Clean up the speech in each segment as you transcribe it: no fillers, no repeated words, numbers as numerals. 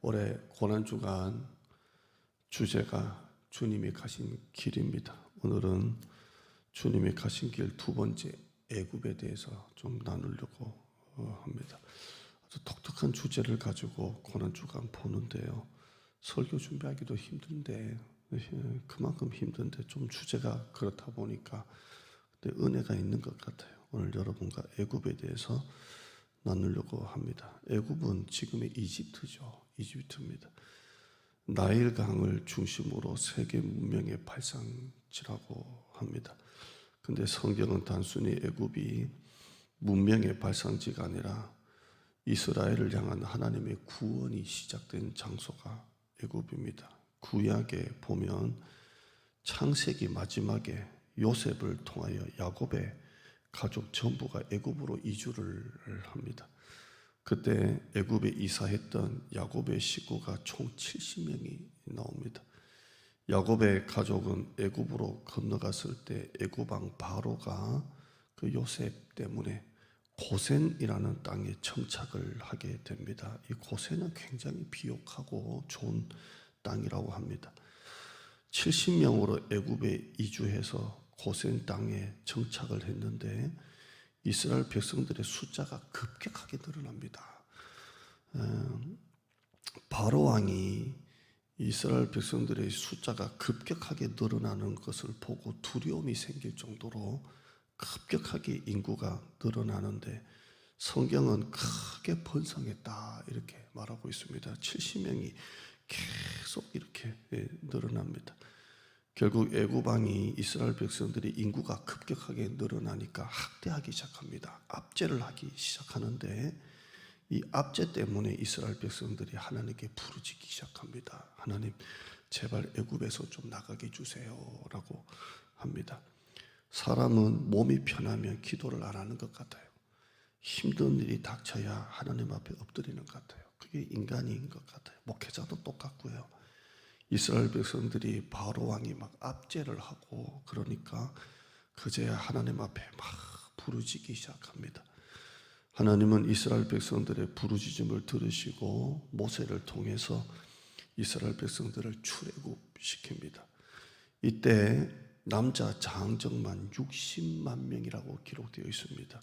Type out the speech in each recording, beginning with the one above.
올해 고난주간 주제가 주님이 가신 길입니다. 오늘은 주님이 가신 길 두 번째 애굽에 대해서 좀 나누려고 합니다. 아주 독특한 주제를 가지고 고난주간 보는데요. 설교 준비하기도 힘든데 그만큼 힘든데 좀 주제가 그렇다 보니까 근데 은혜가 있는 것 같아요. 오늘 여러분과 애굽에 대해서 나누려고 합니다. 애굽은 지금의 이집트죠. 이집트입니다. 나일강을 중심으로 세계 문명의 발상지라고 합니다. 근데 성경은 단순히 애굽이 문명의 발상지가 아니라 이스라엘을 향한 하나님의 구원이 시작된 장소가 애굽입니다. 구약에 보면 창세기 마지막에 요셉을 통하여 야곱의 가족 전부가 애굽으로 이주를 합니다. 그때 애굽에 이사했던 야곱의 식구가 총 70명이 나옵니다. 야곱의 가족은 애굽으로 건너갔을 때 애굽 왕 바로가 그 요셉 때문에 고센이라는 땅에 정착을 하게 됩니다. 이 고센은 굉장히 비옥하고 좋은 땅이라고 합니다. 70명으로 애굽에 이주해서 고센 땅에 정착을 했는데 이스라엘 백성들의 숫자가 급격하게 늘어납니다. 바로 왕이 이스라엘 백성들의 숫자가 급격하게 늘어나는 것을 보고 두려움이 생길 정도로 급격하게 인구가 늘어나는데 성경은 크게 번성했다 이렇게 말하고 있습니다. 70명이 계속 이렇게 늘어납니다. 결국 애굽 왕이 이스라엘 백성들이 인구가 급격하게 늘어나니까 학대하기 시작합니다. 압제를 하기 시작하는데 이 압제 때문에 이스라엘 백성들이 하나님께 부르짖기 시작합니다. 하나님 제발 애굽에서 좀 나가게 해주세요 라고 합니다. 사람은 몸이 편하면 기도를 안 하는 것 같아요. 힘든 일이 닥쳐야 하나님 앞에 엎드리는 것 같아요. 그게 인간인 것 같아요. 목회자도 똑같고요. 이스라엘 백성들이 바로 왕이 막 압제를 하고 그러니까 그제야 하나님 앞에 막 부르짖기 시작합니다. 하나님은 이스라엘 백성들의 부르짖음을 들으시고 모세를 통해서 이스라엘 백성들을 출애굽시킵니다. 이때 남자 장정만 60만 명이라고 기록되어 있습니다.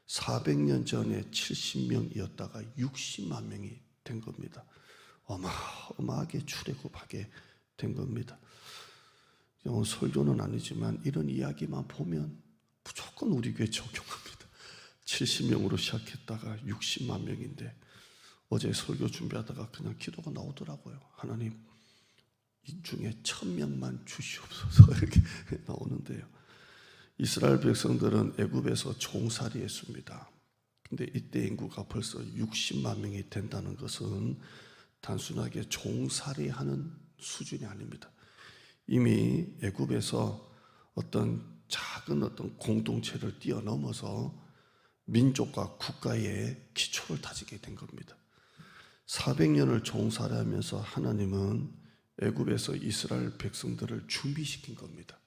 400년 전에 70명이었다가 60만 명이 된 겁니다. 어마어마하게 출애굽하게 된 겁니다. 오늘 설교는 아니지만 이런 이야기만 보면 무조건 우리 교회 적용합니다. 70명으로 시작했다가 60만 명인데 어제 설교 준비하다가 그냥 기도가 나오더라고요. 하나님 이 중에 1000명만 주시옵소서 이렇게 나오는데요. 이스라엘 백성들은 애굽에서 종살이했습니다. 근데 이때 인구가 벌써 60만 명이 된다는 것은 단순하게 종살이하는 수준이 아닙니다. 이미 애굽에서 어떤 작은 어떤 공동체를 뛰어넘어서 민족과 국가의 기초를 다지게 된 겁니다. 400년을 종살이하면서 하나님은 애굽에서 이스라엘 백성들을 준비시킨 겁니다.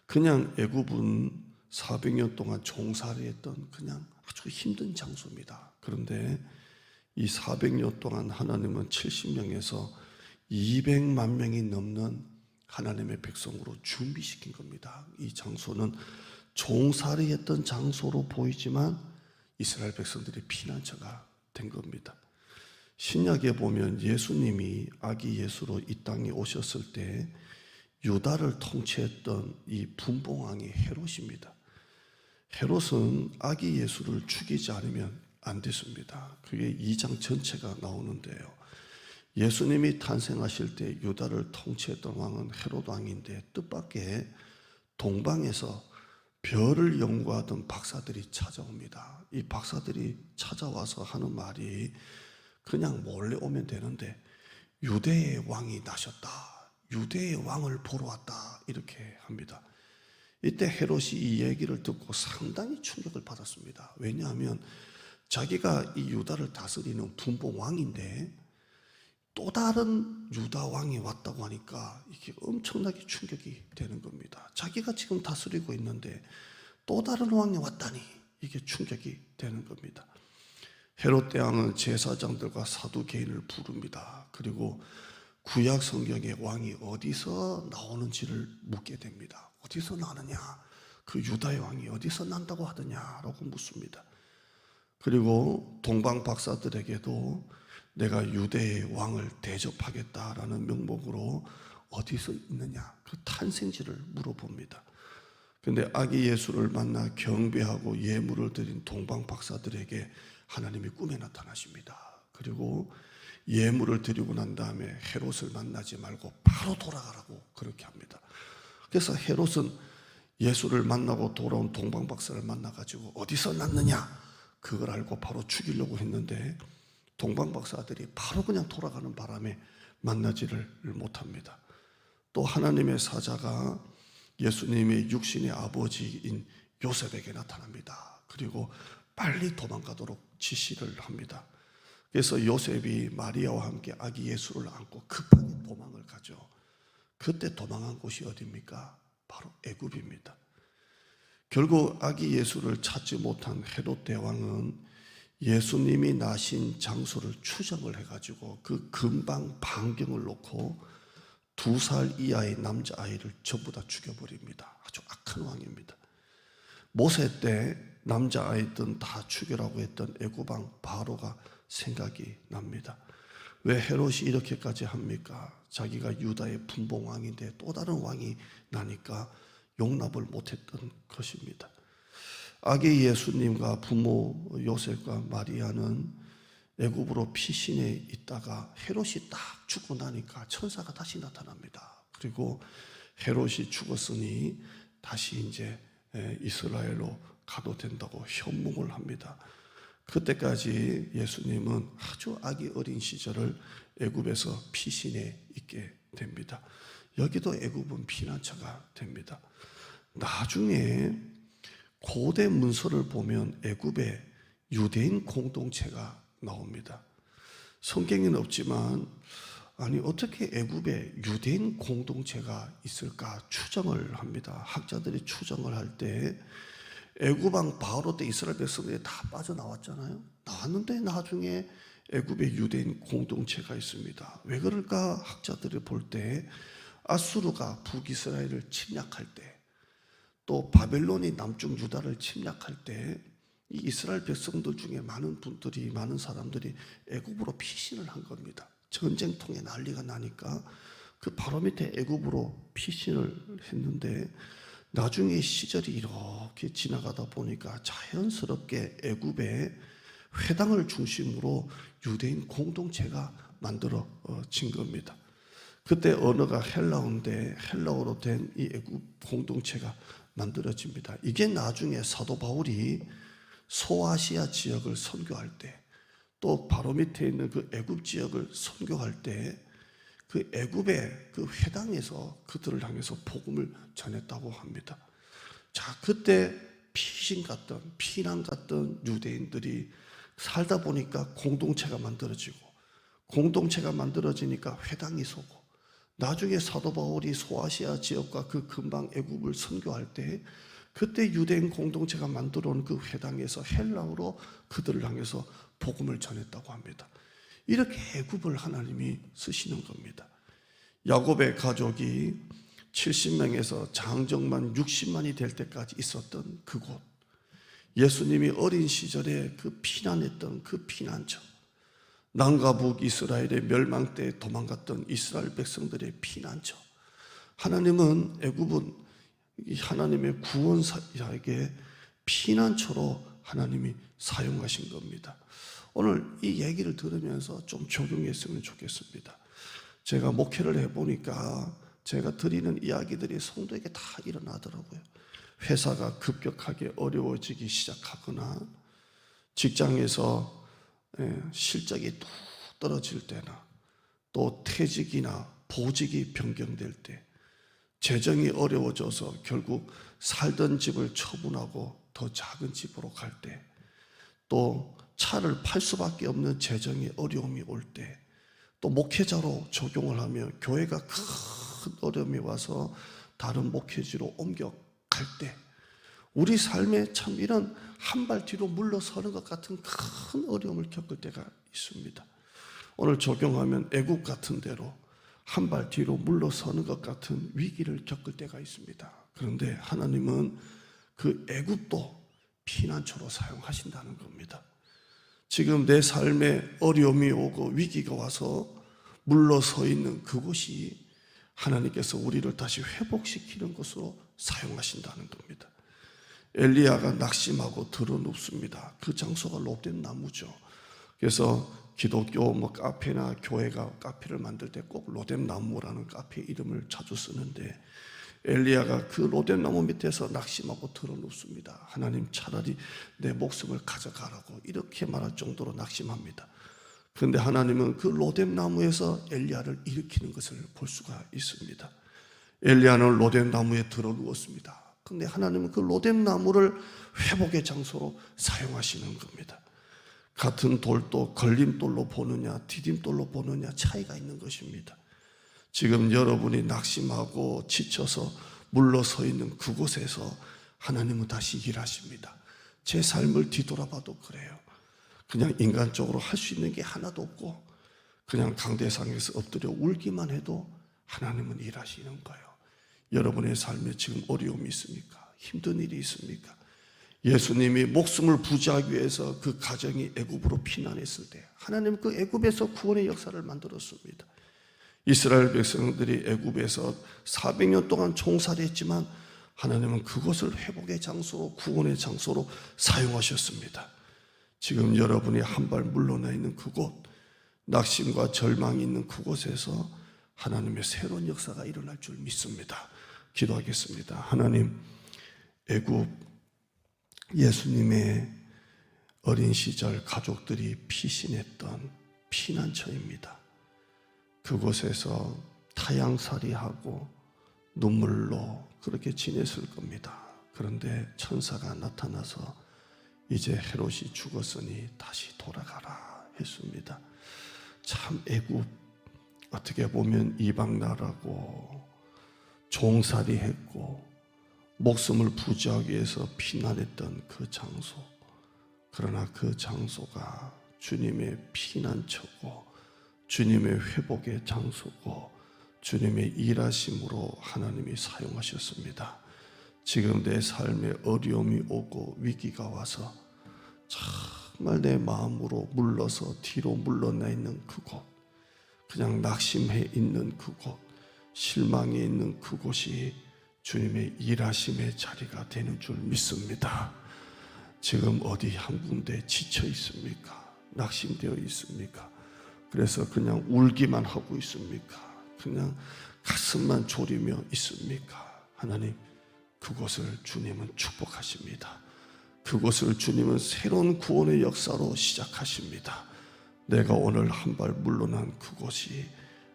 그냥 애굽은 400년 동안 종살이했던 그냥 아주 힘든 장소입니다. 그런데 이 400년 동안 하나님은 70명에서 200만 명이 넘는 하나님의 백성으로 준비시킨 겁니다. 이 장소는 종살이했던 장소로 보이지만 이스라엘 백성들이 피난처가 된 겁니다. 신약에 보면 예수님이 아기 예수로 이 땅에 오셨을 때 유다를 통치했던 이 분봉왕이 헤롯입니다. 헤롯은 아기 예수를 죽이지 않으면 안 됐습니다. 그게 2장 전체가 나오는데요. 예수님이 탄생하실 때 유다를 통치했던 왕은 헤롯 왕인데 뜻밖의 동방에서 별을 연구하던 박사들이 찾아옵니다. 이 박사들이 찾아와서 하는 말이 그냥 몰래 오면 되는데 유대의 왕이 나셨다. 유대의 왕을 보러 왔다. 이렇게 합니다. 이때 헤롯이 이 얘기를 듣고 상당히 충격을 받았습니다. 왜냐하면 자기가 이 유다를 다스리는 분봉 왕인데 또 다른 유다 왕이 왔다고 하니까 이게 엄청나게 충격이 되는 겁니다. 자기가 지금 다스리고 있는데 또 다른 왕이 왔다니 이게 충격이 되는 겁니다. 헤롯 대왕은 제사장들과 사두개인을 부릅니다. 그리고 구약 성경의 왕이 어디서 나오는지를 묻게 됩니다. 어디서 나느냐? 그 유다의 왕이 어디서 난다고 하더냐라고 묻습니다. 그리고 동방 박사들에게도 내가 유대의 왕을 대접하겠다라는 명목으로 어디서 있느냐, 그 탄생지를 물어봅니다. 근데 아기 예수를 만나 경배하고 예물을 드린 동방 박사들에게 하나님이 꿈에 나타나십니다. 그리고 예물을 드리고 난 다음에 헤롯을 만나지 말고 바로 돌아가라고 그렇게 합니다. 그래서 헤롯은 예수를 만나고 돌아온 동방 박사를 만나가지고 어디서 났느냐, 그걸 알고 바로 죽이려고 했는데 동방 박사들이 바로 그냥 돌아가는 바람에 만나지를 못합니다. 또 하나님의 사자가 예수님의 육신의 아버지인 요셉에게 나타납니다. 그리고 빨리 도망가도록 지시를 합니다. 그래서 요셉이 마리아와 함께 아기 예수를 안고 급하게 도망을 가죠. 그때 도망한 곳이 어디입니까? 바로 애굽입니다. 결국 아기 예수를 찾지 못한 헤롯 대왕은 예수님이 나신 장소를 추정을 해가지고 그 근방 반경을 놓고 2살 이하의 남자아이를 전부 다 죽여버립니다. 아주 악한 왕입니다. 모세 때 남자아이든 다 죽여라고 했던 애굽왕 바로가 생각이 납니다. 왜 헤롯이 이렇게까지 합니까? 자기가 유다의 분봉왕인데 또 다른 왕이 나니까 용납을 못했던 것입니다. 아기 예수님과 부모 요셉과 마리아는 애굽으로 피신해 있다가 헤롯이 딱 죽고 나니까 천사가 다시 나타납니다. 그리고 헤롯이 죽었으니 다시 이제 이스라엘로 가도 된다고 현몽을 합니다. 그때까지 예수님은 아주 아기 어린 시절을 애굽에서 피신해 있게 됩니다. 여기도 애굽은 피난처가 됩니다. 나중에 고대 문서를 보면 애굽에 유대인 공동체가 나옵니다. 성경에는 없지만 아니 어떻게 애굽에 유대인 공동체가 있을까 추정을 합니다. 학자들이 추정을 할 때 애굽왕 바로 때 이스라엘 백성들이 다 빠져나왔잖아요. 나왔는데 나중에 애굽에 유대인 공동체가 있습니다. 왜 그럴까? 학자들이 볼 때 아수르가 북이스라엘을 침략할 때, 또 바벨론이 남쪽 유다를 침략할 때 이 이스라엘 백성들 중에 많은 사람들이 애굽으로 피신을 한 겁니다. 전쟁통에 난리가 나니까 그 바로 밑에 애굽으로 피신을 했는데 나중에 시절이 이렇게 지나가다 보니까 자연스럽게 애굽에 회당을 중심으로 유대인 공동체가 만들어진 겁니다. 그때 언어가 헬라어인데 헬라어로 된 이 애굽 공동체가 만들어집니다. 이게 나중에 사도 바울이 소아시아 지역을 선교할 때, 또 바로 밑에 있는 그 애굽 지역을 선교할 때 그 애굽의 그 회당에서 그들을 향해서 복음을 전했다고 합니다. 자, 그때 피난 갔던 유대인들이 살다 보니까 공동체가 만들어지고, 공동체가 만들어지니까 회당이 서고, 나중에 사도 바울이 소아시아 지역과 그 근방 애굽을 선교할 때 그때 유대인 공동체가 만들어 온 그 회당에서 헬라어로 그들을 향해서 복음을 전했다고 합니다. 이렇게 애굽을 하나님이 쓰시는 겁니다. 야곱의 가족이 70명에서 장정만 60만이 될 때까지 있었던 그곳, 예수님이 어린 시절에 그 피난했던 그 피난처, 남과 북 이스라엘의 멸망 때 도망갔던 이스라엘 백성들의 피난처, 하나님은 애굽은 하나님의 구원사에게 피난처로 하나님이 사용하신 겁니다. 오늘 이 얘기를 들으면서 좀 적용했으면 좋겠습니다. 제가 목회를 해보니까 제가 드리는 이야기들이 성도에게 다 일어나더라고요. 회사가 급격하게 어려워지기 시작하거나 직장에서 실적이 뚝 떨어질 때나, 또 퇴직이나 보직이 변경될 때, 재정이 어려워져서 결국 살던 집을 처분하고 더 작은 집으로 갈 때, 또 차를 팔 수밖에 없는 재정의 어려움이 올 때, 또 목회자로 적용을 하며 교회가 큰 어려움이 와서 다른 목회지로 옮겨갈 때, 우리 삶에 참 이런 한 발 뒤로 물러서는 것 같은 큰 어려움을 겪을 때가 있습니다. 오늘 적용하면 애국 같은 대로 한 발 뒤로 물러서는 것 같은 위기를 겪을 때가 있습니다. 그런데 하나님은 그 애국도 피난처로 사용하신다는 겁니다. 지금 내 삶에 어려움이 오고 위기가 와서 물러서 있는 그곳이 하나님께서 우리를 다시 회복시키는 것으로 사용하신다는 겁니다. 엘리야가 낙심하고 들어눕습니다. 그 장소가 로뎀 나무죠. 그래서 기독교 카페나 교회가 카페를 만들 때 꼭 로뎀 나무라는 카페 이름을 자주 쓰는데, 엘리야가 그 로뎀 나무 밑에서 낙심하고 들어눕습니다. 하나님, 차라리 내 목숨을 가져가라고 이렇게 말할 정도로 낙심합니다. 그런데 하나님은 그 로뎀 나무에서 엘리야를 일으키는 것을 볼 수가 있습니다. 엘리야는 로뎀 나무에 들어누웠습니다. 그런데 하나님은 그 로뎀 나무를 회복의 장소로 사용하시는 겁니다. 같은 돌도 걸림돌로 보느냐 디딤돌로 보느냐 차이가 있는 것입니다. 지금 여러분이 낙심하고 지쳐서 물러서 있는 그곳에서 하나님은 다시 일하십니다. 제 삶을 뒤돌아봐도 그래요. 그냥 인간적으로 할 수 있는 게 하나도 없고 그냥 강대상에서 엎드려 울기만 해도 하나님은 일하시는 거예요. 여러분의 삶에 지금 어려움이 있습니까? 힘든 일이 있습니까? 예수님이 목숨을 부지하기 위해서 그 가정이 애굽으로 피난했을 때 하나님은 그 애굽에서 구원의 역사를 만들었습니다. 이스라엘 백성들이 애굽에서 400년 동안 종살이했지만 하나님은 그것을 회복의 장소로, 구원의 장소로 사용하셨습니다. 지금 여러분이 한 발 물러나 있는 그곳, 낙심과 절망이 있는 그곳에서 하나님의 새로운 역사가 일어날 줄 믿습니다. 기도하겠습니다. 하나님, 애굽 예수님의 어린 시절 가족들이 피신했던 피난처입니다. 그곳에서 타향살이하고 눈물로 그렇게 지냈을 겁니다. 그런데 천사가 나타나서 이제 헤롯이 죽었으니 다시 돌아가라 했습니다. 참 애굽, 어떻게 보면 이방 나라고 종살이 했고 목숨을 부지하기 위해서 피난했던 그 장소, 그러나 그 장소가 주님의 피난처고 주님의 회복의 장소고 주님의 일하심으로 하나님이 사용하셨습니다. 지금 내 삶에 어려움이 오고 위기가 와서 정말 내 마음으로 물러서 뒤로 물러나 있는 그곳, 그냥 낙심해 있는 그곳, 실망해 있는 그곳이 주님의 일하심의 자리가 되는 줄 믿습니다. 지금 어디 한 군데 지쳐 있습니까? 낙심되어 있습니까? 그래서 그냥 울기만 하고 있습니까? 그냥 가슴만 졸이며 있습니까? 하나님, 그곳을 주님은 축복하십니다. 그곳을 주님은 새로운 구원의 역사로 시작하십니다. 내가 오늘 한 발 물러난 그곳이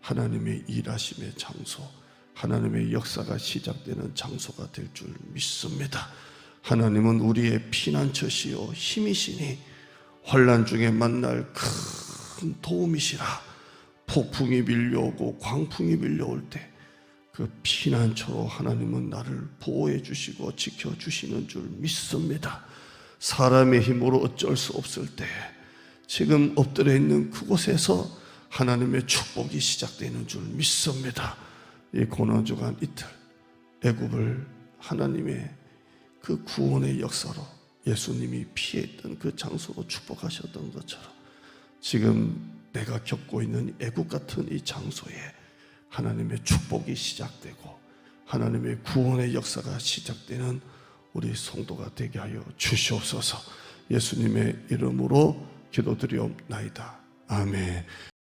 하나님의 일하심의 장소, 하나님의 역사가 시작되는 장소가 될 줄 믿습니다. 하나님은 우리의 피난처시요 힘이시니 환난 중에 만날 큰 도움이시라. 폭풍이 밀려오고 광풍이 밀려올 때 그 피난처로 하나님은 나를 보호해 주시고 지켜주시는 줄 믿습니다. 사람의 힘으로 어쩔 수 없을 때 지금 엎드려 있는 그곳에서 하나님의 축복이 시작되는 줄 믿습니다. 이 고난주간 이틀 애굽을 하나님의 그 구원의 역사로 예수님이 피했던 그 장소로 축복하셨던 것처럼 지금 내가 겪고 있는 애굽 같은 이 장소에 하나님의 축복이 시작되고 하나님의 구원의 역사가 시작되는 우리 성도가 되게 하여 주시옵소서. 예수님의 이름으로 기도드리옵나이다. 아멘.